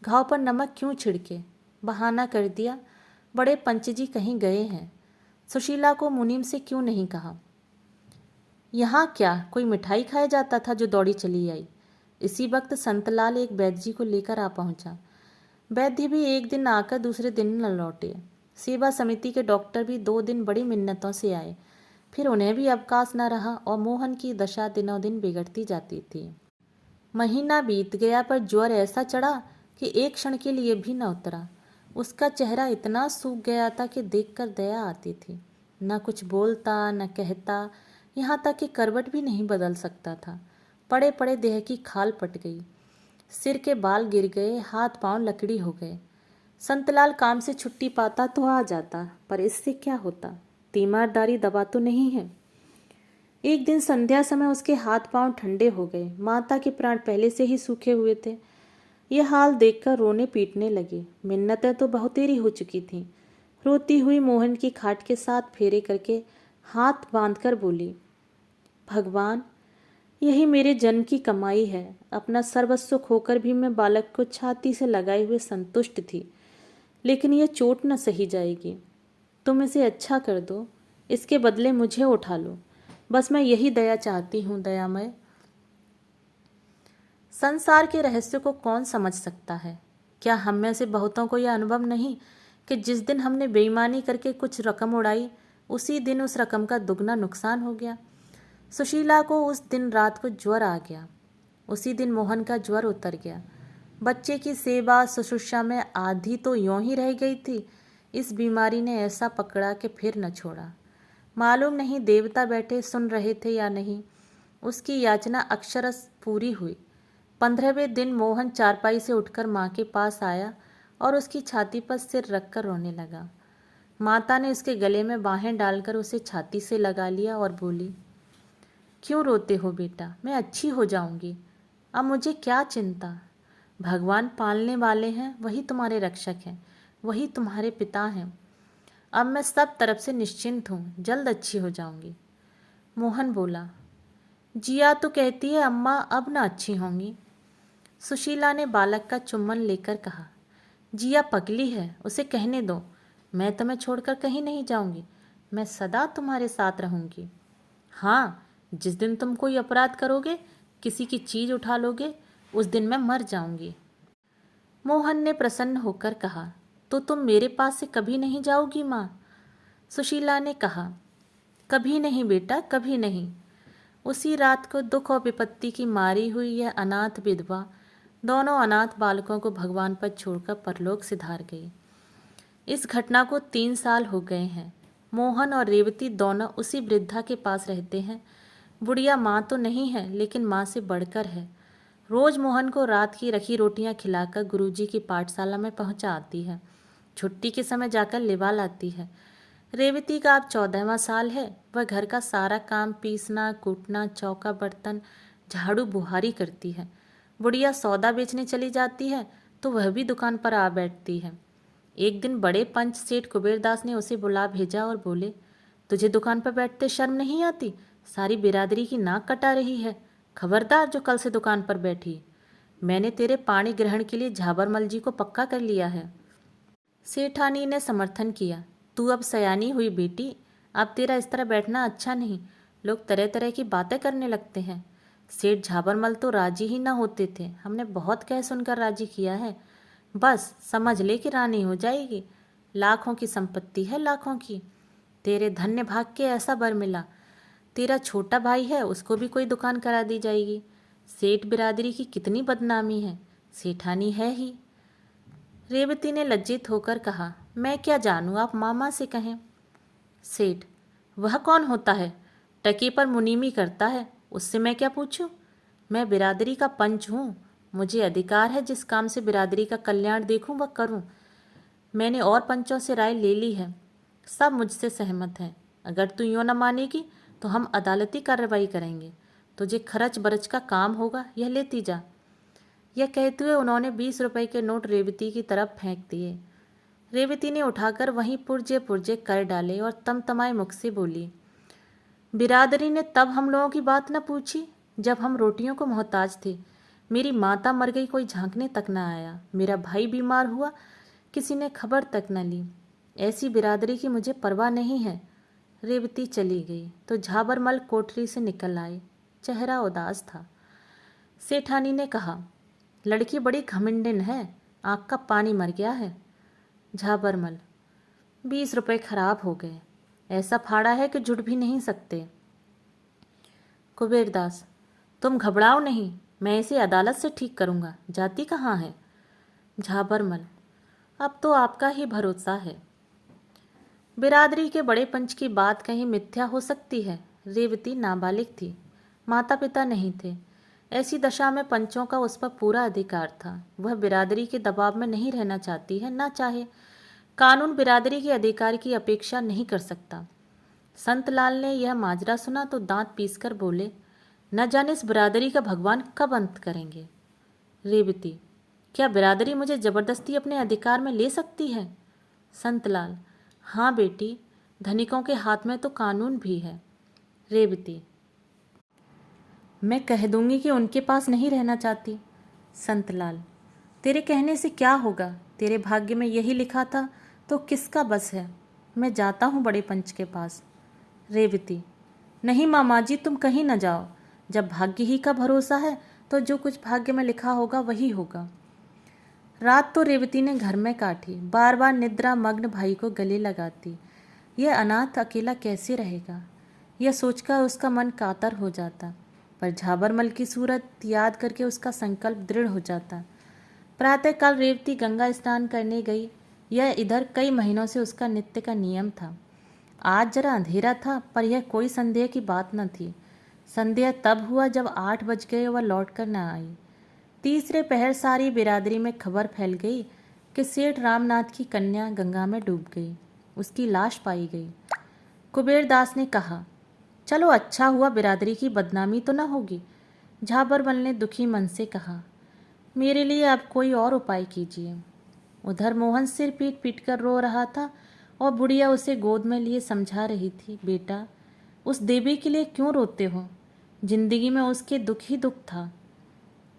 घाव पर नमक क्यों छिड़के, बहाना कर दिया, बड़े पंचजी कहीं गए हैं। सुशीला को मुनीम से क्यों नहीं कहा। यहाँ क्या कोई मिठाई खाया जाता था जो दौड़ी चली आई। इसी वक्त संतलाल एक वैद्य जी को लेकर आ पहुंचा। वैद्य भी एक दिन आकर दूसरे दिन न लौटे। सेवा समिति के डॉक्टर भी 2 दिन बड़ी मिन्नतों से आए, फिर उन्हें भी अवकाश न रहा और मोहन की दशा दिनों दिन बिगड़ती जाती थी। महीना बीत गया, पर ज्वर ऐसा चढ़ा कि एक क्षण के लिए भी न उतरा। उसका चेहरा इतना सूख गया था कि देखकर दया आती थी। न कुछ बोलता न कहता, यहाँ तक कि करवट भी नहीं बदल सकता था। पड़े पड़े देह की खाल पट गई, सिर के बाल गिर गए, हाथ पांव लकड़ी हो गए। संतलाल काम से छुट्टी पाता तो आ जाता, पर इससे क्या होता, तीमारदारी दबा तो नहीं है। एक दिन संध्या समय उसके हाथ पांव ठंडे हो गए। माता के प्राण पहले से ही सूखे हुए थे। यह हाल देखकर रोने पीटने लगे। मिन्नतें तो बहुतेरी हो चुकी थीं। रोती हुई मोहन की खाट के साथ फेरे करके हाथ बांधकर बोली, भगवान, यही मेरे जन्म की कमाई है। अपना सर्वस्व खोकर भी मैं बालक को छाती से लगाए हुए संतुष्ट थी, लेकिन यह चोट न सही जाएगी। तुम इसे अच्छा कर दो, इसके बदले मुझे उठा लो, बस मैं यही दया चाहती हूँ। दयामय, संसार के रहस्य को कौन समझ सकता है। क्या हम में से बहुतों को यह अनुभव नहीं कि जिस दिन हमने बेईमानी करके कुछ रकम उड़ाई, उसी दिन उस रकम का दुगना नुकसान हो गया। सुशीला को उस दिन रात को ज्वर आ गया। उसी दिन मोहन का ज्वर उतर गया। बच्चे की सेवा शुश्रूषा में आधी तो यूं ही रह गई थी। इस बीमारी ने ऐसा पकड़ा कि फिर न छोड़ा। मालूम नहीं देवता बैठे सुन रहे थे या नहीं। उसकी याचना अक्षरशः पूरी हुई। 15वें दिन मोहन चारपाई से उठकर माँ के पास आया और उसकी छाती पर सिर रखकर रोने लगा। माता ने उसके गले में बाहें डालकर उसे छाती से लगा लिया और बोली, क्यों रोते हो बेटा, मैं अच्छी हो जाऊंगी। अब मुझे क्या चिंता। भगवान पालने वाले हैं, वही तुम्हारे रक्षक हैं, वही तुम्हारे पिता हैं। अब मैं सब तरफ से निश्चिंत हूँ, जल्द अच्छी हो जाऊंगी। मोहन बोला, जिया तो कहती है अम्मा अब ना अच्छी होंगी। सुशीला ने बालक का चुम्बन लेकर कहा, जिया पगली है, उसे कहने दो। मैं तुम्हें छोड़कर कहीं नहीं जाऊंगी, मैं सदा तुम्हारे साथ रहूंगी। हाँ, जिस दिन तुम कोई अपराध करोगे, किसी की चीज उठा लोगे, उस दिन मैं मर जाऊंगी। मोहन ने प्रसन्न होकर कहा, तो तुम मेरे पास से कभी नहीं जाओगी माँ? सुशीला ने कहा, कभी नहीं बेटा, कभी नहीं। उसी रात को दुख और विपत्ति की मारी हुई यह अनाथ विधवा दोनों अनाथ बालकों को भगवान पर छोड़कर परलोक सिधार गई। इस घटना को 3 साल हो गए हैं। मोहन और रेवती दोनों उसी वृद्धा के पास रहते हैं। बुढ़िया माँ तो नहीं है, लेकिन माँ से बढ़कर है। रोज मोहन को रात की रखी रोटियां खिलाकर गुरुजी की पाठशाला में पहुंचा आती है। छुट्टी के समय जाकर लिवा लाती है। रेवती का अब 14वां साल है। वह घर का सारा काम पीसना, कूटना, चौका बर्तन, झाड़ू बुहारी करती है। बुढ़िया सौदा बेचने चली जाती है तो वह भी दुकान पर आ बैठती है। एक दिन बड़े पंच सेठ कुबेरदास ने उसे बुला भेजा और बोले, तुझे दुकान पर बैठते शर्म नहीं आती? सारी बिरादरी की नाक कटा रही है। खबरदार जो कल से दुकान पर बैठी। मैंने तेरे पानी ग्रहण के लिए झाबरमल जी को पक्का कर लिया है। सेठानी ने समर्थन किया, तू अब सयानी हुई बेटी, अब तेरा इस तरह बैठना अच्छा नहीं। लोग तरह तरह की बातें करने लगते हैं। सेठ झाबरमल तो राजी ही ना होते थे। हमने बहुत कह सुनकर राजी किया है। बस समझ ले कि रानी हो जाएगी। लाखों की संपत्ति है, लाखों की। तेरे धन्य भाग के ऐसा बर मिला। तेरा छोटा भाई है, उसको भी कोई दुकान करा दी जाएगी। सेठ बिरादरी की कितनी बदनामी है, सेठानी है ही। रेवती ने लज्जित होकर कहा, मैं क्या जानूं, आप मामा से कहें। सेठ, वह कौन होता है? टके पर मुनीमी करता है, उससे मैं क्या पूछूं? मैं बिरादरी का पंच हूँ। मुझे अधिकार है जिस काम से बिरादरी का कल्याण देखूं वह करूं। मैंने और पंचों से राय ले ली है, सब मुझसे सहमत हैं। अगर तू यूँ न मानेगी तो हम अदालती कार्रवाई करेंगे। तुझे खर्च बरच का काम होगा, यह लेती जा। यह कहते हुए उन्होंने 20 रुपए के नोट रेवती की तरफ फेंक दिए। रेवती ने उठाकर वहीं पुर्जे पुर्जे कर डाले और तमतमाए मुख से बोली, बिरादरी ने तब हम लोगों की बात न पूछी जब हम रोटियों को मोहताज थे। मेरी माता मर गई, कोई झांकने तक न आया। मेरा भाई बीमार हुआ, किसी ने खबर तक न ली। ऐसी बिरादरी की मुझे परवाह नहीं है। रेवती चली गई तो झाबरमल कोठरी से निकल आए। चेहरा उदास था। सेठानी ने कहा, लड़की बड़ी घमंडिन है, आँख का पानी मर गया है। झाबरमल, 20 रुपए खराब हो गए, ऐसा फाड़ा है कि जुट भी नहीं सकते। कुबेरदास, तुम घबराओ नहीं, मैं इसे अदालत से ठीक करूँगा। जाती कहाँ है? झाबरमल, अब तो आपका ही भरोसा है। बिरादरी के बड़े पंच की बात कहीं मिथ्या हो सकती है। रेवती नाबालिग थी, माता पिता नहीं थे। ऐसी दशा में पंचों का उस पर पूरा अधिकार था। वह बिरादरी के दबाव में नहीं रहना चाहती है, ना चाहे। कानून बिरादरी के अधिकार की अपेक्षा नहीं कर सकता। संतलाल ने यह माजरा सुना तो दांत पीसकर बोले, न जाने इस बिरादरी का भगवान कब अंत करेंगे। रेवती, क्या बिरादरी मुझे जबरदस्ती अपने अधिकार में ले सकती है? संतलाल, हाँ बेटी, धनिकों के हाथ में तो कानून भी है। रेवती, मैं कह दूंगी कि उनके पास नहीं रहना चाहती। संतलाल, तेरे कहने से क्या होगा? तेरे भाग्य में यही लिखा था तो किसका बस है। मैं जाता हूँ बड़े पंच के पास। रेवती, नहीं मामा जी, तुम कहीं न जाओ। जब भाग्य ही का भरोसा है तो जो कुछ भाग्य में लिखा होगा वही होगा। रात तो रेवती ने घर में काटी। बार बार निद्रा मग्न भाई को गले लगाती। यह अनाथ अकेला कैसे रहेगा, यह सोचकर उसका मन कातर हो जाता। पर झाबरमल की सूरत याद करके उसका संकल्प दृढ़ हो जाता। प्रातःकाल रेवती गंगा स्नान करने गई। यह इधर कई महीनों से उसका नित्य का नियम था। आज जरा अंधेरा था, पर यह कोई संदेह की बात न थी। संदेह तब हुआ जब 8 बज गए, वह लौट कर न आई। तीसरे पहर सारी बिरादरी में खबर फैल गई कि सेठ रामनाथ की कन्या गंगा में डूब गई, उसकी लाश पाई गई। कुबेरदास ने कहा, चलो अच्छा हुआ, बिरादरी की बदनामी तो न होगी। झाबरमल ने दुखी मन से कहा, मेरे लिए आप कोई और उपाय कीजिए। उधर मोहन सिर पीट पीट कर रो रहा था और बुढ़िया उसे गोद में लिए समझा रही थी, बेटा उस देवी के लिए क्यों रोते हो? जिंदगी में उसके दुख ही दुख था।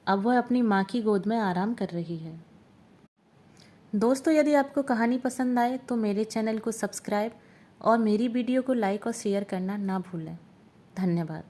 अब वह अपनी माँ की गोद में आराम कर रही है। दोस्तों, यदि आपको कहानी पसंद आए तो मेरे चैनल को सब्सक्राइब और मेरी वीडियो को लाइक और शेयर करना ना भूलें। धन्यवाद।